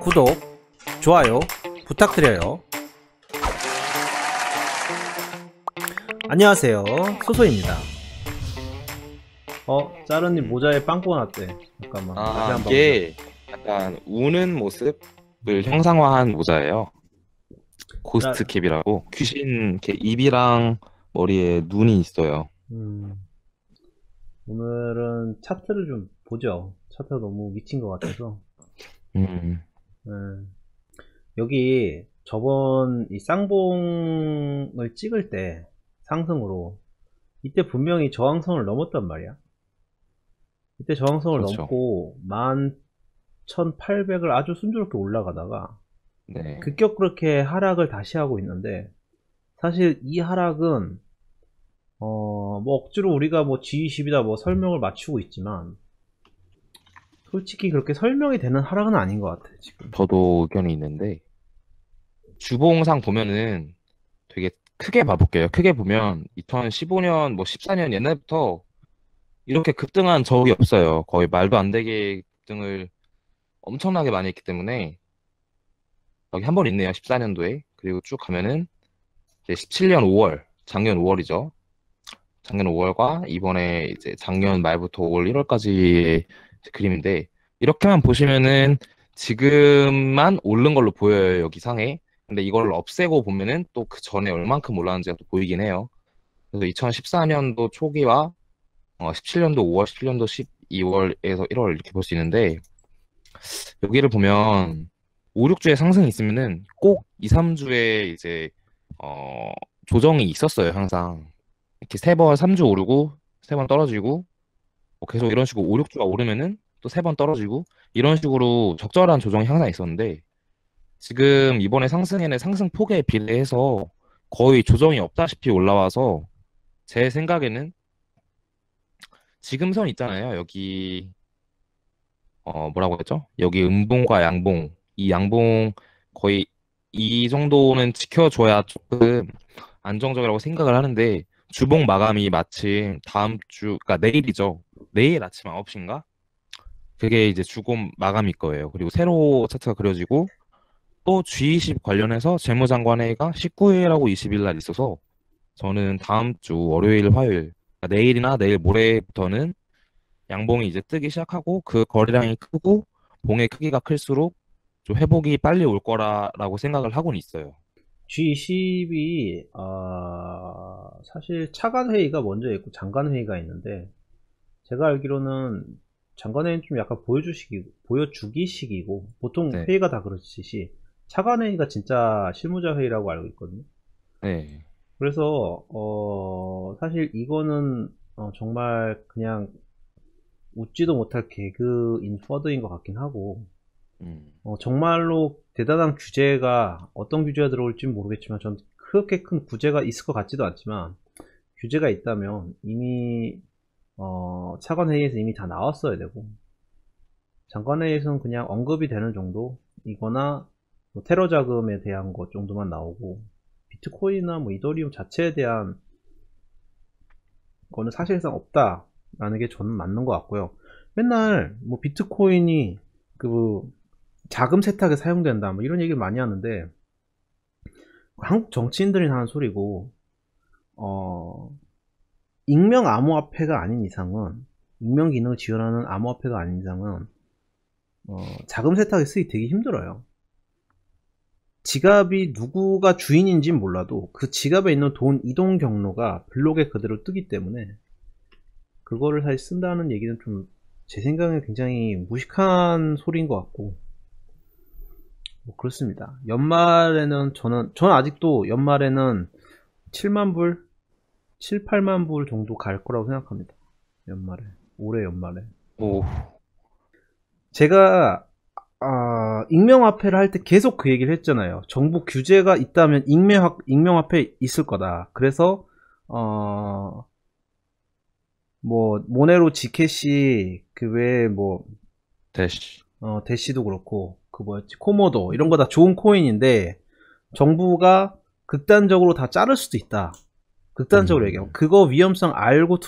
구독, 좋아요 부탁드려요. 안녕하세요, 소소입니다. 짜르님 모자에 빵꾸가 났대. 잠깐만, 다시 한번. 이게 약간 우는 모습을 형상화한 모자예요. 고스트 캡이라고 귀신 이렇게 입이랑 머리에 눈이 있어요. 오늘은 차트를 좀 보죠. 차트가 너무 미친 것 같아서. 네. 여기 저번 이 쌍봉을 찍을 때 상승으로 이때 분명히 저항선을 넘었단 말이야. 이때 저항선을 그렇죠. 넘고 11,800을 아주 순조롭게 올라가다가 네. 급격 그렇게 하락을 다시 하고 있는데, 사실 이 하락은 뭐 억지로 우리가 뭐 G20이다 뭐 설명을 맞추고 있지만 솔직히 그렇게 설명이 되는 하락은 아닌 것 같아 지금. 저도 의견이 있는데 주봉상 보면은 되게 크게 봐볼게요. 크게 보면 2015년 뭐 14년 옛날부터 이렇게 급등한 적이 없어요. 거의 말도 안 되게 급등을 엄청나게 많이 했기 때문에 여기 한 번 있네요. 14년도에. 그리고 쭉 가면은 이제 17년 5월, 작년 5월이죠. 작년 5월과 이번에 이제 작년 말부터 올 1월까지의 그림인데, 이렇게만 보시면은 지금만 오른 걸로 보여요, 여기 상에. 근데 이걸 없애고 보면은 또 그 전에 얼만큼 올랐는지가 또 보이긴 해요. 그래서 2014년도 초기와 17년도 5월, 17년도 12월에서 1월 이렇게 볼 수 있는데, 여기를 보면 5, 6주의 상승이 있으면은 꼭 2, 3주에 이제 조정이 있었어요, 항상. 이렇게 3번, 3주 오르고 3번 떨어지고 계속 이런 식으로 5, 6주가 오르면은 또 3번 떨어지고 이런 식으로 적절한 조정이 항상 있었는데, 지금 이번에 상승에는 상승 폭에 비례해서 거의 조정이 없다시피 올라와서 제 생각에는 지금 선 있잖아요. 여기 뭐라고 했죠? 여기 음봉과 양봉, 이 양봉 거의 이 정도는 지켜줘야 조금 안정적이라고 생각을 하는데, 주봉 마감이 마침 다음 주, 그러니까 내일이죠. 내일 아침 9시인가? 그게 이제 주봉 마감일 거예요. 그리고 새로 차트가 그려지고 또 G20 관련해서 재무장관회의가 19일하고 20일 날 있어서 저는 다음 주 월요일, 화요일, 그러니까 내일이나 내일 모레부터는 양봉이 이제 뜨기 시작하고 그 거래량이 크고 봉의 크기가 클수록 좀 회복이 빨리 올 거라고 생각을 하고는 있어요. G20이 사실 차관 회의가 먼저 있고 장관 회의가 있는데, 제가 알기로는 장관 회의는 좀 약간 보여주기식이고 보통 네, 회의가 다 그렇듯이 차관 회의가 진짜 실무자 회의라고 알고 있거든요. 네, 그래서 사실 이거는 정말 그냥 웃지도 못할 개그인 퍼드인 것 같긴 하고, 음, 정말로 대단한 규제가, 어떤 규제가 들어올지 모르겠지만 전 그렇게 큰 규제가 있을 것 같지도 않지만, 규제가 있다면 이미 차관회의에서 이미 다 나왔어야 되고, 장관회의에서는 그냥 언급이 되는 정도이거나 뭐 테러 자금에 대한 것 정도만 나오고, 비트코인이나 뭐 이더리움 자체에 대한 거는 사실상 없다라는 게 저는 맞는 것 같고요. 맨날 뭐 비트코인이 그 자금 세탁에 사용된다 뭐 이런 얘기를 많이 하는데, 한국 정치인들이 하는 소리고, 익명 암호화폐가 아닌 이상은, 익명 기능을 지원하는 암호화폐가 아닌 이상은 자금 세탁에 쓰기 되게 힘들어요. 지갑이 누구가 주인인지는 몰라도 그 지갑에 있는 돈 이동 경로가 블록에 그대로 뜨기 때문에 그거를 사실 쓴다는 얘기는 좀 제 생각에 굉장히 무식한 소리인 것 같고, 뭐 그렇습니다. 연말에는 저는 아직도 연말에는 7만 불, 7, 8만 불 정도 갈 거라고 생각합니다. 연말에, 올해 연말에. 오, 제가 익명화폐를 할 때 계속 그 얘기를 했잖아요. 정부 규제가 있다면 익명화폐 있을 거다. 그래서 뭐 모네로 지캐시 그 외에 뭐 대시, 대시도 그렇고 그 뭐였지, 코모도, 이런 거 다 좋은 코인인데 정부가 극단적으로 다 자를 수도 있다. 극단적으로 얘기하면 그거 위험성 알고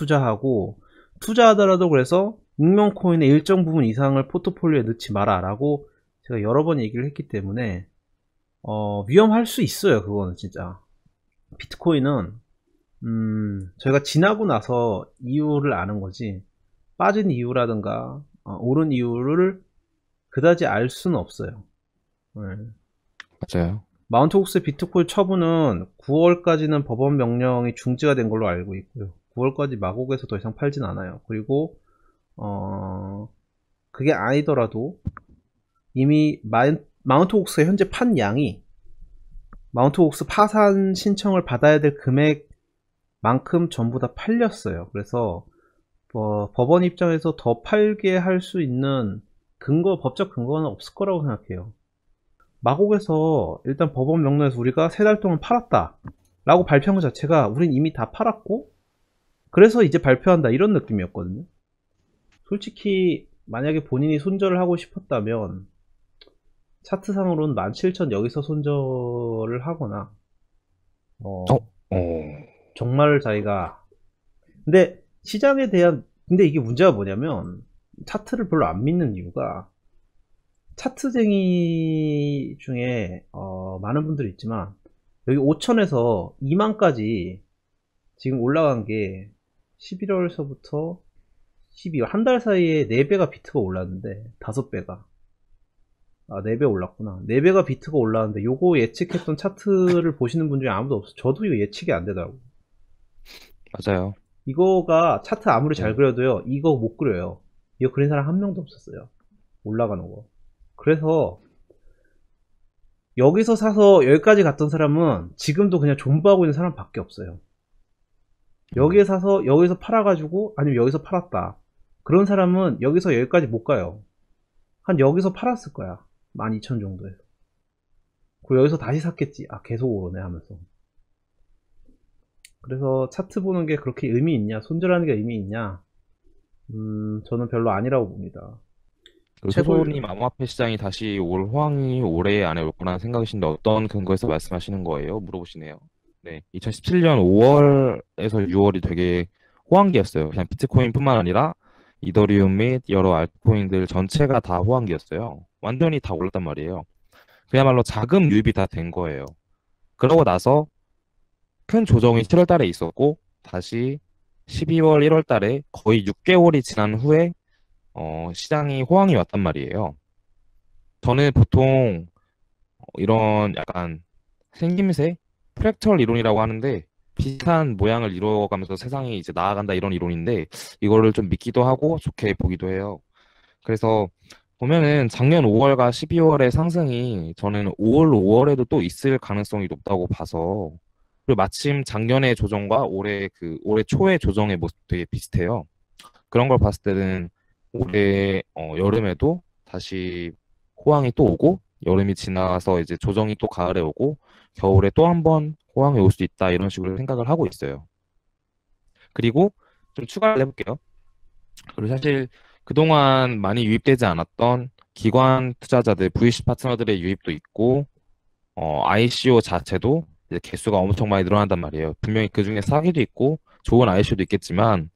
투자하더라도 그래서 익명 코인의 일정 부분 이상을 포트폴리오에 넣지 마라 라고 제가 여러 번 얘기를 했기 때문에 위험할 수 있어요. 그거는 진짜. 비트코인은 저희가 지나고 나서 이유를 아는 거지, 빠진 이유라든가 오른 이유를 그다지 알 수는 없어요. 네. 맞아요. 마운트 옥스 비트코인 처분은 9월까지는 법원 명령이 중지가 된 걸로 알고 있고요. 9월까지 마곡에서 더 이상 팔진 않아요. 그리고 그게 아니더라도 이미 마운트 옥스에 현재 판 양이 마운트 옥스 파산 신청을 받아야 될 금액만큼 전부 다 팔렸어요. 그래서 법원 입장에서 더 팔게 할 수 있는 법적 근거는 없을 거라고 생각해요. 마곡에서 일단 법원 명령에서 우리가 3달 동안 팔았다 라고 발표한 것 자체가 우린 이미 다 팔았고 그래서 이제 발표한다 이런 느낌이었거든요. 솔직히 만약에 본인이 손절을 하고 싶었다면 차트상으로는 17,000 여기서 손절을 하거나 정말 자기가, 근데 시장에 대한, 근데 이게 문제가 뭐냐면 차트를 별로 안 믿는 이유가, 차트쟁이 중에 많은 분들이 있지만 여기 5천에서 2만까지 지금 올라간 게 11월서부터 12월 한 달 사이에 4배가 비트가 올랐는데 5배가 4배 올랐구나. 4배가 비트가 올랐는데 요거 예측했던 차트를 보시는 분 중에 아무도 없어. 저도 이거 예측이 안 되더라고. 맞아요. 이거가 차트 아무리 잘 네. 그려도요, 이거 못 그려요. 이거 그린 사람 한 명도 없었어요. 올라가는 거. 그래서 여기서 사서 여기까지 갔던 사람은 지금도 그냥 존버하고 있는 사람밖에 없어요. 여기에 사서 여기서 팔아가지고, 아니면 여기서 팔았다, 그런 사람은 여기서 여기까지 못 가요. 한 여기서 팔았을 거야. 12,000 정도에서. 그리고 여기서 다시 샀겠지. 계속 오르네 하면서. 그래서 차트 보는 게 그렇게 의미 있냐, 손절하는 게 의미 있냐, 저는 별로 아니라고 봅니다. 최소님 암호화폐 시장이 다시 올 호황이 올해 안에 올 거라는 생각이신데 어떤 근거에서 말씀하시는 거예요? 물어보시네요. 네, 2017년 5월에서 6월이 되게 호황기였어요. 그냥 비트코인뿐만 아니라 이더리움 및 여러 알트코인들 전체가 다 호황기였어요. 완전히 다 올랐단 말이에요. 그야말로 자금 유입이 다 된 거예요. 그러고 나서 큰 조정이 7월 달에 있었고 다시 12월, 1월 달에 거의 6개월이 지난 후에 시장이 호황이 왔단 말이에요. 저는 보통 이런 약간 생김새, 프랙tal 이론이라고 하는데 비슷한 모양을 이루어가면서 세상이 이제 나아간다 이런 이론인데 이거를 좀 믿기도 하고 좋게 보기도 해요. 그래서 보면은 작년 5월과 12월의 상승이 저는 5월, 5월에도 또 있을 가능성이 높다고 봐서, 그리고 마침 작년의 조정과 올해 초의 조정의 모습 되게 비슷해요. 그런 걸 봤을 때는 올해 여름에도 다시 호황이 또 오고, 여름이 지나서 이제 조정이 또 가을에 오고, 겨울에 또 한 번 호황이 올 수 있다 이런 식으로 생각을 하고 있어요. 그리고 좀 추가를 해볼게요. 그리고 사실 그동안 많이 유입되지 않았던 기관 투자자들, VC 파트너들의 유입도 있고, ICO 자체도 이제 개수가 엄청 많이 늘어난단 말이에요. 분명히 그 중에 사기도 있고 좋은 ICO도 있겠지만,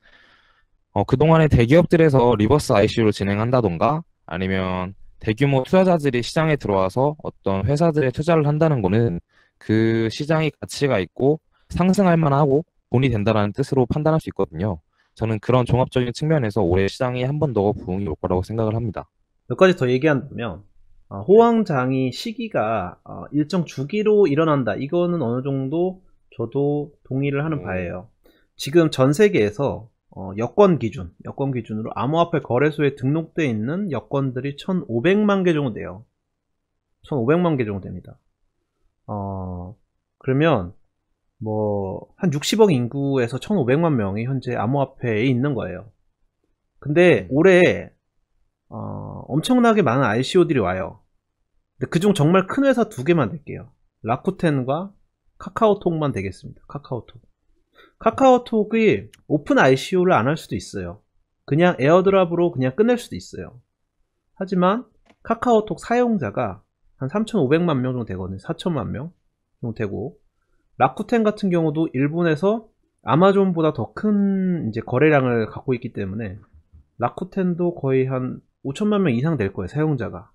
그동안의 대기업들에서 리버스 ICO를 진행한다던가 아니면 대규모 투자자들이 시장에 들어와서 어떤 회사들에 투자를 한다는 거는 그 시장이 가치가 있고 상승할 만하고 돈이 된다는 뜻으로 판단할 수 있거든요. 저는 그런 종합적인 측면에서 올해 시장이 한 번 더 부흥이 올 거라고 생각을 합니다. 몇 가지 더 얘기한다면, 호황장이 시기가 일정 주기로 일어난다, 이거는 어느 정도 저도 동의를 하는 바예요. 지금 전 세계에서 여권 기준으로 암호화폐 거래소에 등록되어 있는 여권들이 1,500만 개 정도 돼요. 1,500만 개 정도 됩니다. 그러면 한 60억 인구에서 1,500만 명이 현재 암호화폐에 있는 거예요. 근데 올해 엄청나게 많은 ICO들이 와요. 근데 그중 정말 큰 회사 2개만 될게요. 라쿠텐과 카카오톡만 되겠습니다. 카카오톡이 오픈 ICO를 안 할 수도 있어요. 그냥 에어드랍으로 그냥 끝낼 수도 있어요. 하지만 카카오톡 사용자가 한 3,500만 명 정도 되거든요. 4천만 명 정도 되고, 라쿠텐 같은 경우도 일본에서 아마존보다 더 큰 이제 거래량을 갖고 있기 때문에 라쿠텐도 거의 한 5천만 명 이상 될 거예요, 사용자가.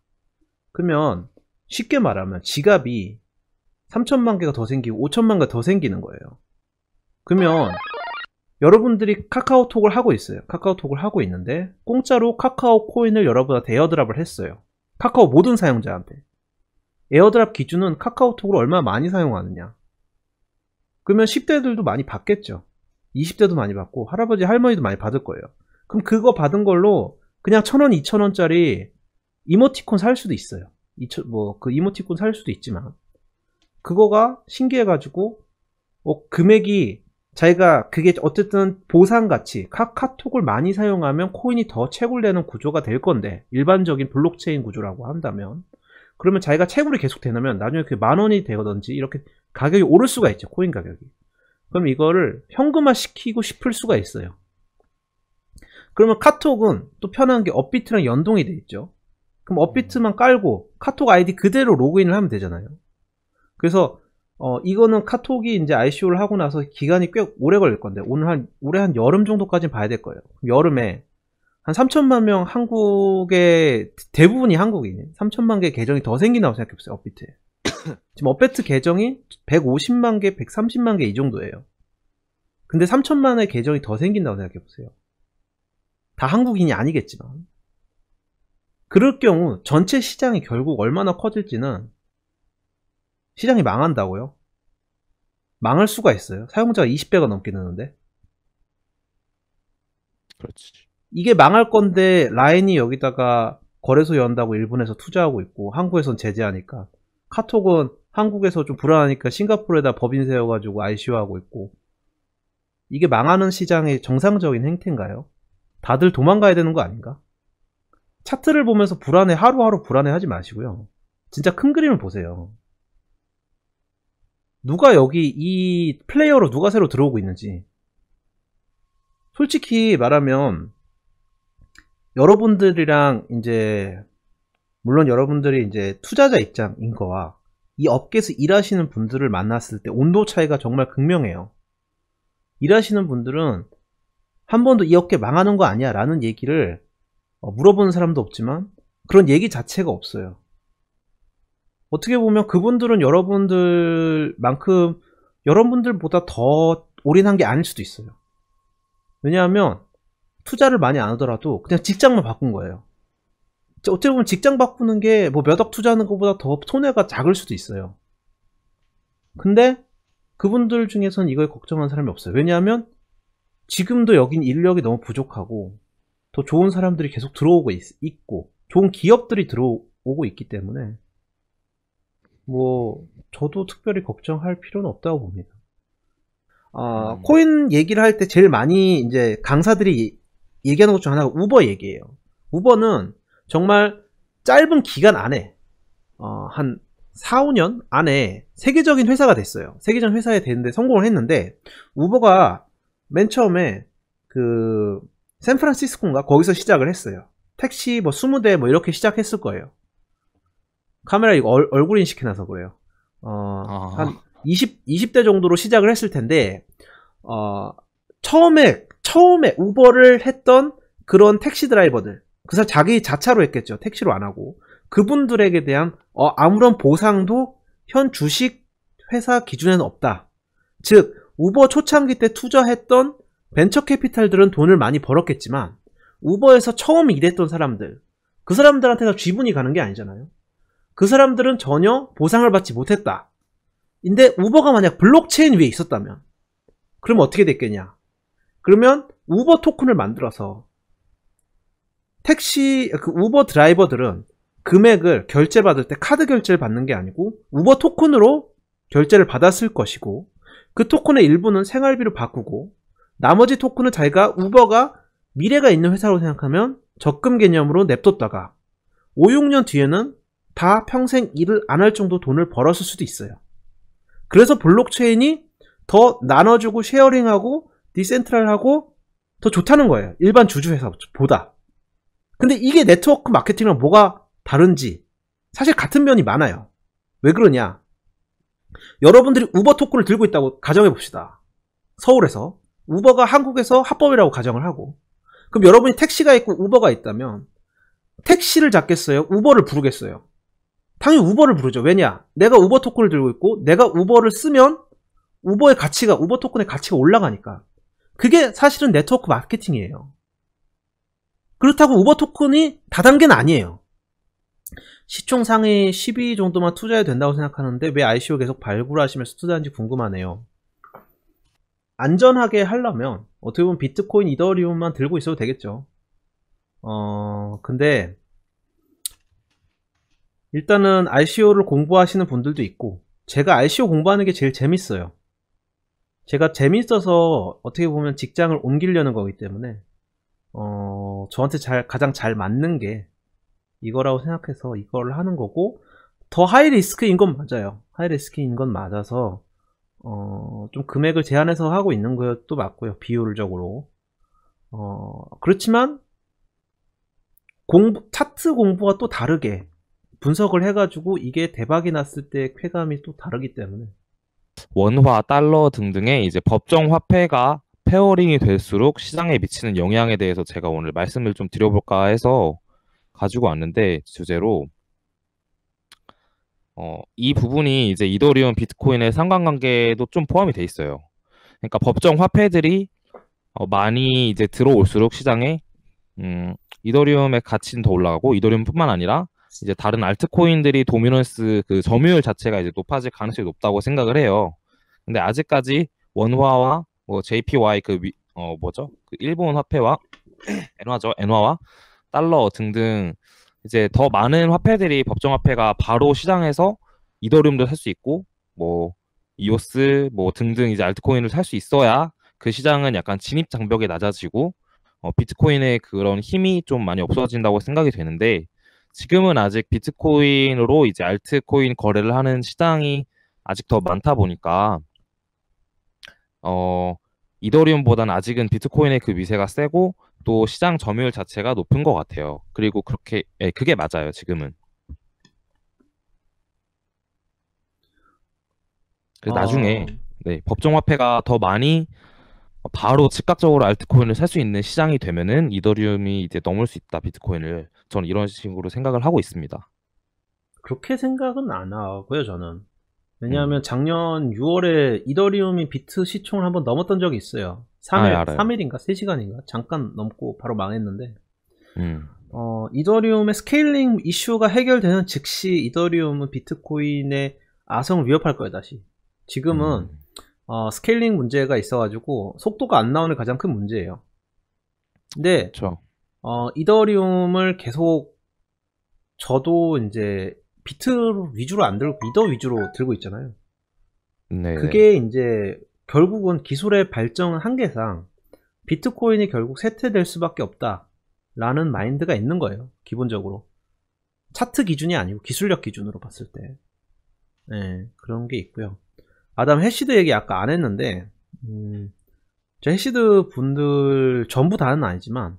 그러면 쉽게 말하면 지갑이 3천만 개가 더 생기고 5천만 개가 더 생기는 거예요. 그러면 여러분들이 카카오톡을 하고 있어요. 카카오톡을 하고 있는데 공짜로 카카오 코인을 여러분한테 에어드랍을 했어요. 카카오 모든 사용자한테. 에어드랍 기준은 카카오톡을 얼마나 많이 사용하느냐. 그러면 10대들도 많이 받겠죠. 20대도 많이 받고 할아버지 할머니도 많이 받을 거예요. 그럼 그거 받은 걸로 그냥 1,000원, 2,000원짜리 이모티콘 살 수도 있어요. 그 이모티콘 살 수도 있지만 그거가 신기해가지고 금액이 자기가 그게 어쨌든 보상가치 카톡을 많이 사용하면 코인이 더 채굴되는 구조가 될 건데 일반적인 블록체인 구조라고 한다면 그러면 자기가 채굴이 계속 되면 나중에 그게 10,000원이 되든지 이렇게 가격이 오를 수가 있죠. 코인 가격이. 그럼 이거를 현금화 시키고 싶을 수가 있어요. 그러면 카톡은 또 편한 게 업비트랑 연동이 돼 있죠. 그럼 업비트만 깔고 카톡 아이디 그대로 로그인을 하면 되잖아요. 그래서 이거는 카톡이 이제 ICO를 하고 나서 기간이 꽤 오래 걸릴 건데 올해 한 여름 정도까지는 봐야 될 거예요. 여름에 한 3천만 명 한국의 대부분이 한국인 3천만 개 계정이 더 생긴다고 생각해보세요. 업비트에. 지금 업비트 계정이 150만 개, 130만 개 이 정도예요. 근데 3천만의 계정이 더 생긴다고 생각해보세요. 다 한국인이 아니겠지만. 그럴 경우 전체 시장이 결국 얼마나 커질지는 시장이 망한다고요? 망할 수가 있어요. 사용자가 20배가 넘게 느는데. 그렇지. 이게 망할 건데 라인이 여기다가 거래소 연다고 일본에서 투자하고 있고 한국에선 제재하니까 카톡은 한국에서 좀 불안하니까 싱가포르에다 법인 세워가지고 ICO하고 있고 이게 망하는 시장의 정상적인 행태인가요? 다들 도망가야 되는 거 아닌가? 차트를 보면서 하루하루 불안해하지 마시고요. 진짜 큰 그림을 보세요. 누가 여기 이 플레이어로 누가 새로 들어오고 있는지. 솔직히 말하면 여러분들이랑 이제 물론 여러분들이 이제 투자자 입장인 거와 이 업계에서 일하시는 분들을 만났을 때 온도 차이가 정말 극명해요. 일하시는 분들은 한 번도 이 업계 망하는 거 아니야 라는 얘기를 물어보는 사람도 없지만 그런 얘기 자체가 없어요. 어떻게 보면 그분들은 여러분들보다 더 올인한 게 아닐 수도 있어요. 왜냐하면 투자를 많이 안 하더라도 그냥 직장만 바꾼 거예요. 어떻게 보면 직장 바꾸는 게 뭐 몇 억 투자하는 것보다 더 손해가 작을 수도 있어요. 근데 그분들 중에선 이걸 걱정하는 사람이 없어요. 왜냐하면 지금도 여긴 인력이 너무 부족하고 더 좋은 사람들이 계속 들어오고 있고 좋은 기업들이 들어오고 있기 때문에 뭐 저도 특별히 걱정할 필요는 없다고 봅니다. 코인 얘기를 할 때 제일 많이 이제 강사들이 얘기하는 것 중 하나가 우버 얘기예요. 우버는 정말 짧은 기간 안에 한 4, 5년 안에 세계적인 회사가 됐어요. 세계적인 회사에 되는데 성공을 했는데 우버가 맨 처음에 그 샌프란시스코인가 거기서 시작을 했어요. 택시 뭐 20대 뭐 이렇게 시작했을 거예요. 카메라 이거 얼굴 인식해놔서 그래요. 한 20대 정도로 시작을 했을 텐데 처음에 우버를 했던 그런 택시 드라이버들 그 사람 자기 자차로 했겠죠. 택시로 안 하고 그분들에게 대한 아무런 보상도 현 주식 회사 기준에는 없다. 즉 우버 초창기 때 투자했던 벤처 캐피탈들은 돈을 많이 벌었겠지만 우버에서 처음 일했던 사람들 그 사람들한테가 쥐분이 가는 게 아니잖아요. 그 사람들은 전혀 보상을 받지 못했다. 근데 우버가 만약 블록체인 위에 있었다면 그러면 어떻게 됐겠냐. 그러면 우버 토큰을 만들어서 그 우버 드라이버들은 금액을 결제받을 때 카드 결제를 받는 게 아니고 우버 토큰으로 결제를 받았을 것이고 그 토큰의 일부는 생활비로 바꾸고 나머지 토큰은 자기가 우버가 미래가 있는 회사로 생각하면 적금 개념으로 냅뒀다가 5, 6년 뒤에는 다 평생 일을 안 할 정도 돈을 벌었을 수도 있어요. 그래서 블록체인이 더 나눠주고 쉐어링하고 디센트럴하고 더 좋다는 거예요. 일반 주주회사보다. 근데 이게 네트워크 마케팅이랑 뭐가 다른지 사실 같은 면이 많아요. 왜 그러냐. 여러분들이 우버 토큰을 들고 있다고 가정해봅시다. 서울에서 우버가 한국에서 합법이라고 가정을 하고 그럼 여러분이 택시가 있고 우버가 있다면 택시를 잡겠어요? 우버를 부르겠어요? 당연히 우버를 부르죠. 왜냐? 내가 우버 토큰을 들고 있고 내가 우버를 쓰면 우버 토큰의 가치가 올라가니까. 그게 사실은 네트워크 마케팅이에요. 그렇다고 우버 토큰이 다단계는 아니에요. 시총 상위 10위 정도만 투자해도 된다고 생각하는데 왜 ICO 계속 발굴하시면서 투자하는지 궁금하네요. 안전하게 하려면 어떻게 보면 비트코인, 이더리움만 들고 있어도 되겠죠. 근데 일단은 ICO를 공부하시는 분들도 있고, 제가 ICO 공부하는 게 제일 재밌어요. 제가 재밌어서 어떻게 보면 직장을 옮기려는 거기 때문에 저한테 가장 잘 맞는 게 이거라고 생각해서 이거를 하는 거고, 더 하이 리스크인 건 맞아요. 하이 리스크인 건 맞아서 좀 금액을 제한해서 하고 있는 것도 맞고요. 비율적으로. 그렇지만 차트 공부가 또 다르게 분석을 해가지고 이게 대박이 났을 때 쾌감이 또 다르기 때문에. 원화, 달러 등등의 이제 법정 화폐가 페어링이 될수록 시장에 미치는 영향에 대해서 제가 오늘 말씀을 좀 드려볼까 해서 가지고 왔는데, 주제로 이 부분이 이제 이더리움, 비트코인의 상관관계도 좀 포함이 돼 있어요. 그러니까 법정 화폐들이 많이 이제 들어올수록 시장에 이더리움의 가치는 더 올라가고, 이더리움뿐만 아니라 이제 다른 알트코인들이 도미넌스 그 점유율 자체가 이제 높아질 가능성이 높다고 생각을 해요. 근데 아직까지 원화와 뭐 JPY 그 일본 화폐와 엔화와 달러 등등 이제 더 많은 화폐들이, 법정 화폐가 바로 시장에서 이더리움도 살 수 있고 뭐 이오스 뭐 등등 이제 알트코인을 살 수 있어야 그 시장은 약간 진입 장벽이 낮아지고 비트코인의 그런 힘이 좀 많이 없어진다고 생각이 되는데, 지금은 아직 비트코인으로 이제 알트코인 거래를 하는 시장이 아직 더 많다 보니까 이더리움보다는 아직은 비트코인의 그 위세가 세고 또 시장 점유율 자체가 높은 것 같아요. 그리고 그게 맞아요, 지금은. 그래서 나중에 법정 화폐가 더 많이 바로 즉각적으로 알트코인을 살 수 있는 시장이 되면은 이더리움이 이제 넘을 수 있다, 비트코인을. 저는 이런 식으로 생각을 하고 있습니다. 그렇게 생각은 안 하고요, 저는. 왜냐하면 작년 6월에 이더리움이 비트 시총을 한번 넘었던 적이 있어요. 3일인가 3시간인가 잠깐 넘고 바로 망했는데, 이더리움의 스케일링 이슈가 해결되는 즉시 이더리움은 비트코인의 아성을 위협할 거예요, 다시. 지금은 스케일링 문제가 있어가지고 속도가 안 나오는 가장 큰 문제예요. 근데 그쵸. 이더리움을 계속 저도 이제 비트 위주로 안 들고 이더 위주로 들고 있잖아요. 네. 그게 이제 결국은 기술의 발전 한계상 비트코인이 결국 쇠퇴될 수밖에 없다라는 마인드가 있는 거예요. 기본적으로 차트 기준이 아니고 기술력 기준으로 봤을 때. 네, 그런 게 있고요. 아담 해시드 얘기 아까 안 했는데, 저 해시드 분들 전부 다는 아니지만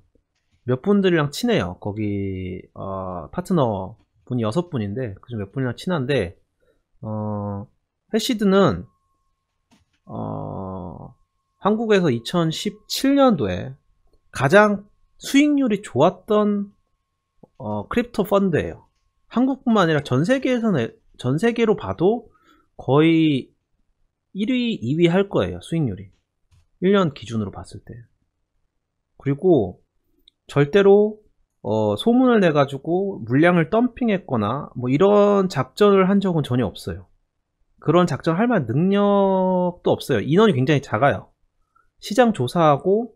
몇 분들이랑 친해요. 거기 파트너 분이 6분인데 그중 몇 분이랑 친한데, 해시드는 한국에서 2017년도에 가장 수익률이 좋았던 크립토 펀드예요. 한국뿐만 아니라 전 세계로 봐도 거의 1위, 2위 할 거예요, 수익률이. 1년 기준으로 봤을 때. 그리고 절대로 소문을 내가지고 물량을 덤핑했거나 뭐 이런 작전을 한 적은 전혀 없어요. 그런 작전 할 만한 능력도 없어요. 인원이 굉장히 작아요. 시장 조사하고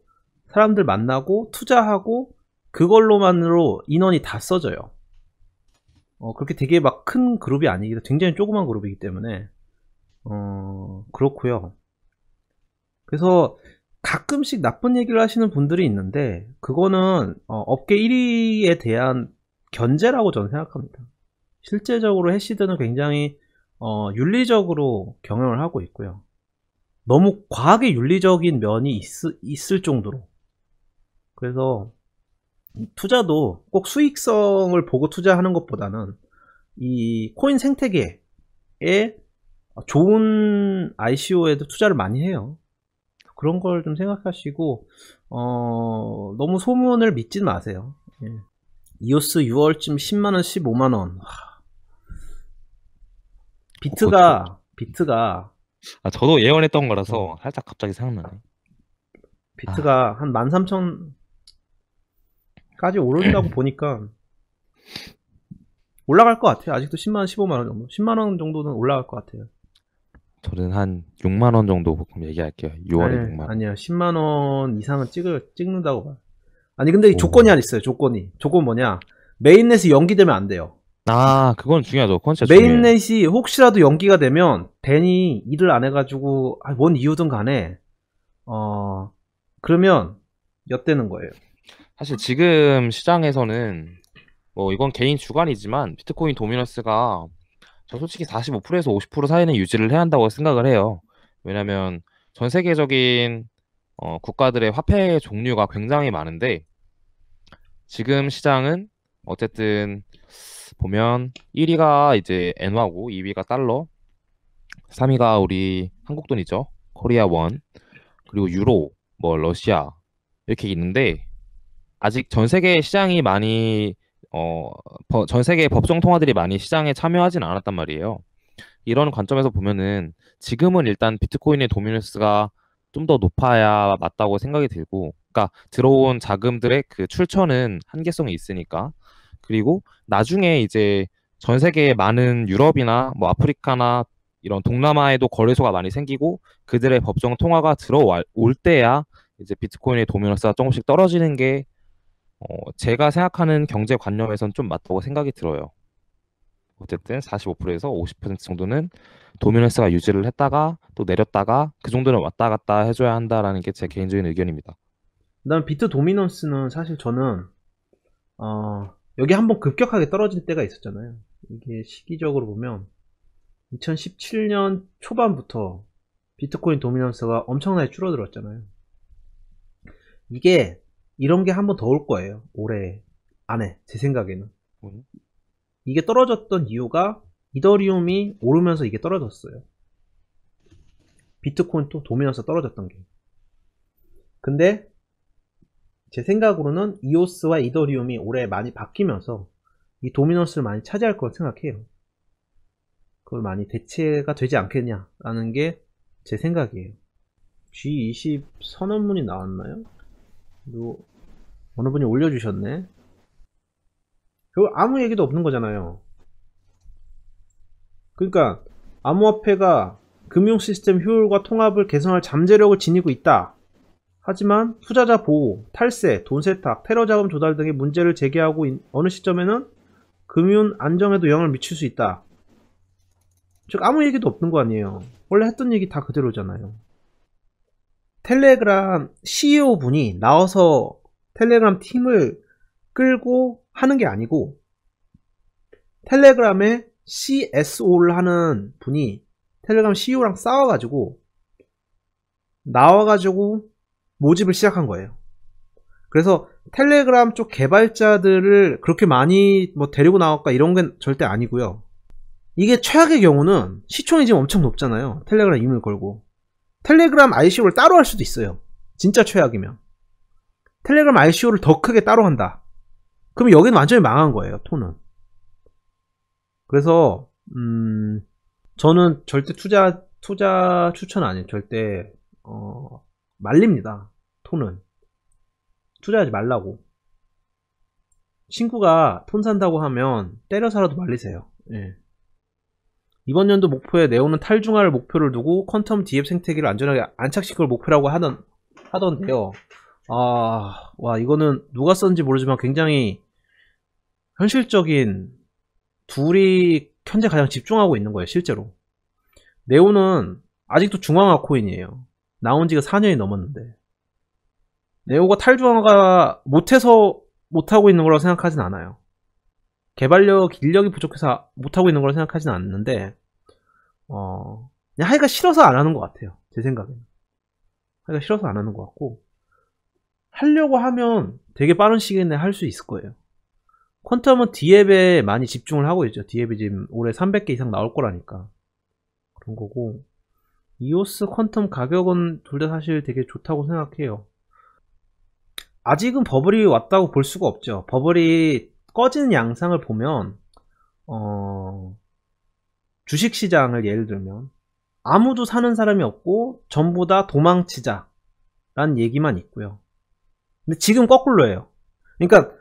사람들 만나고 투자하고 그걸로만으로 인원이 다 써져요. 그렇게 되게 막 큰 그룹이 아니기 때문에, 굉장히 조그만 그룹이기 때문에 그렇고요. 그래서 가끔씩 나쁜 얘기를 하시는 분들이 있는데 그거는 업계 1위에 대한 견제라고 저는 생각합니다. 실제적으로 해시드는 굉장히 윤리적으로 경영을 하고 있고요. 너무 과하게 윤리적인 면이 있을 정도로. 그래서 투자도 꼭 수익성을 보고 투자하는 것보다는 이 코인 생태계에 좋은 ICO에도 투자를 많이 해요. 그런 걸 좀 생각하시고 너무 소문을 믿지 마세요. 예. 이오스 6월쯤 10만원, 15만원. 비트가 저도 예언했던 거라서 살짝 갑자기 생각나네. 한 13,000까지 오른다고 보니까 올라갈 것 같아요. 아직도 10만원, 15만원 정도. 10만원 정도는 올라갈 것 같아요. 저는 한 6만 원 정도 그럼 얘기할게요. 6월에 6만 원. 아니요. 10만원 이상은 찍는다고 봐요. 아니, 근데 오. 조건이 하나 있어요. 조건 뭐냐. 메인넷이 연기되면 안 돼요. 그건 중요하죠. 그건 진짜 중요해요. 메인넷이 혹시라도 연기가 되면 벤이 일을 안 해가지고 뭔 이유든 간에 그러면 엿되는 거예요. 사실 지금 시장에서는 뭐 이건 개인 주관이지만 비트코인 도미넌스가 저 솔직히 45%에서 50% 사이는 유지를 해야 한다고 생각을 해요. 왜냐면 전 세계적인 국가들의 화폐 종류가 굉장히 많은데 지금 시장은 어쨌든 보면 1위가 이제 엔화고 2위가 달러, 3위가 우리 한국 돈이죠. 코리아 원, 그리고 유로, 뭐 러시아 이렇게 있는데 아직 전 세계 시장이 많이 전 세계 법정 통화들이 많이 시장에 참여하진 않았단 말이에요. 이런 관점에서 보면은 지금은 일단 비트코인의 도미넌스가 좀 더 높아야 맞다고 생각이 들고, 그러니까 들어온 자금들의 그 출처는 한계성이 있으니까. 그리고 나중에 이제 전 세계에 많은 유럽이나 뭐 아프리카나 이런 동남아에도 거래소가 많이 생기고 그들의 법정 통화가 들어올 때야 이제 비트코인의 도미넌스가 조금씩 떨어지는 게 제가 생각하는 경제 관념에선 좀 맞다고 생각이 들어요. 어쨌든 45%에서 50% 정도는 도미넌스가 유지를 했다가 또 내렸다가 그 정도는 왔다 갔다 해줘야 한다라는 게 제 개인적인 의견입니다. 그다음 비트 도미넌스는 사실 저는 여기 한번 급격하게 떨어질 때가 있었잖아요. 이게 시기적으로 보면 2017년 초반부터 비트코인 도미넌스가 엄청나게 줄어들었잖아요. 이게 이런 게 한번 더 올 거예요. 올해 안에 제 생각에는. 이게 떨어졌던 이유가 이더리움이 오르면서 이게 떨어졌어요. 비트코인 또 도미넌스 떨어졌던 게. 근데 제 생각으로는 이오스와 이더리움이 올해 많이 바뀌면서 이 도미넌스를 많이 차지할 거라 생각해요. 그걸 많이 대체가 되지 않겠냐라는 게 제 생각이에요. G20 선언문이 나왔나요? 어느 분이 올려주셨네. 결국 아무 얘기도 없는 거잖아요. 그러니까 암호화폐가 금융 시스템 효율과 통합을 개선할 잠재력을 지니고 있다. 하지만 투자자 보호, 탈세, 돈 세탁, 테러 자금 조달 등의 문제를 제기하고 어느 시점에는 금융 안정에도 영향을 미칠 수 있다. 즉 아무 얘기도 없는 거 아니에요. 원래 했던 얘기 다 그대로잖아요. 텔레그램 CEO 분이 나와서 텔레그램 팀을 끌고 하는 게 아니고 텔레그램의 CSO를 하는 분이 텔레그램 CEO랑 싸워가지고 나와가지고 모집을 시작한 거예요. 그래서 텔레그램 쪽 개발자들을 그렇게 많이 뭐 데리고 나올까 이런 건 절대 아니고요. 이게 최악의 경우는 시총이 지금 엄청 높잖아요. 텔레그램 이름을 걸고 텔레그램 ICO를 따로 할 수도 있어요. 진짜 최악이면 텔레그램 ICO를 더 크게 따로 한다. 그럼 여기는 완전히 망한 거예요. 톤은. 그래서 저는 절대 투자 추천 아니에요. 절대 말립니다. 톤은 투자하지 말라고. 친구가 톤 산다고 하면 때려서라도 말리세요. 예. 이번 연도 목표에 네오는 탈중화를 목표를 두고 퀀텀 DF 생태계를 안전하게 안착시킬 목표라고 하던데요. 와, 이거는 누가 썼는지 모르지만 굉장히 현실적인, 둘이 현재 가장 집중하고 있는 거예요. 실제로 네오는 아직도 중앙화 코인이에요. 나온 지가 4년이 넘었는데 네오가 탈중화가 못해서 못하고 있는 거라고 생각하진 않아요. 개발력, 인력이 부족해서 못하고 있는 거라고 생각하진 않는데 그냥 하기가 싫어서 안 하는 것 같아요. 제 생각에는 하기가 싫어서 안 하는 것 같고, 하려고 하면 되게 빠른 시기 내에 할 수 있을 거예요. 퀀텀은 D앱에 많이 집중을 하고 있죠. D앱이 지금 올해 300개 이상 나올 거라니까 그런 거고, 이오스 퀀텀 가격은 둘 다 사실 되게 좋다고 생각해요. 아직은 버블이 왔다고 볼 수가 없죠. 버블이 꺼지는 양상을 보면 주식시장을 예를 들면 아무도 사는 사람이 없고 전부 다 도망치자 라는 얘기만 있고요. 근데 지금 거꾸로예요. 그러니까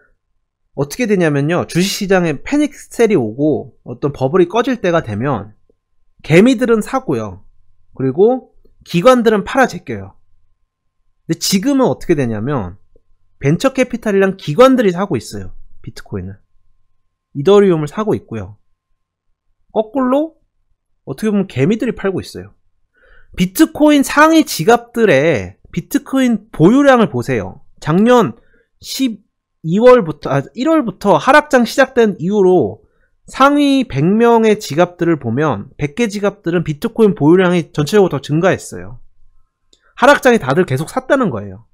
어떻게 되냐면요, 주식시장에 패닉셀이 오고 어떤 버블이 꺼질 때가 되면 개미들은 사고요, 그리고 기관들은 팔아 제껴요. 근데 지금은 어떻게 되냐면 벤처 캐피탈이랑 기관들이 사고 있어요. 비트코인을, 이더리움을 사고 있고요. 거꾸로 어떻게 보면 개미들이 팔고 있어요. 비트코인 상위 지갑들의 비트코인 보유량을 보세요. 작년 1월부터 하락장 시작된 이후로 상위 100명의 지갑들을 보면 100개 지갑들은 비트코인 보유량이 전체적으로 더 증가했어요. 하락장이 다들 계속 샀다는 거예요.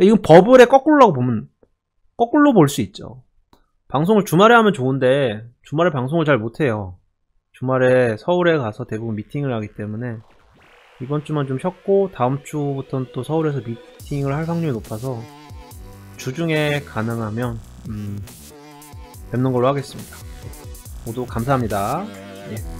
이건 버블의 거꾸로라고 보면, 거꾸로 볼 수 있죠. 방송을 주말에 하면 좋은데 주말에 방송을 잘 못해요. 주말에 서울에 가서 대부분 미팅을 하기 때문에 이번 주만 좀 쉬었고 다음 주부터는 또 서울에서 미팅을 할 확률이 높아서 주중에 가능하면 뵙는 걸로 하겠습니다. 모두 감사합니다. 예.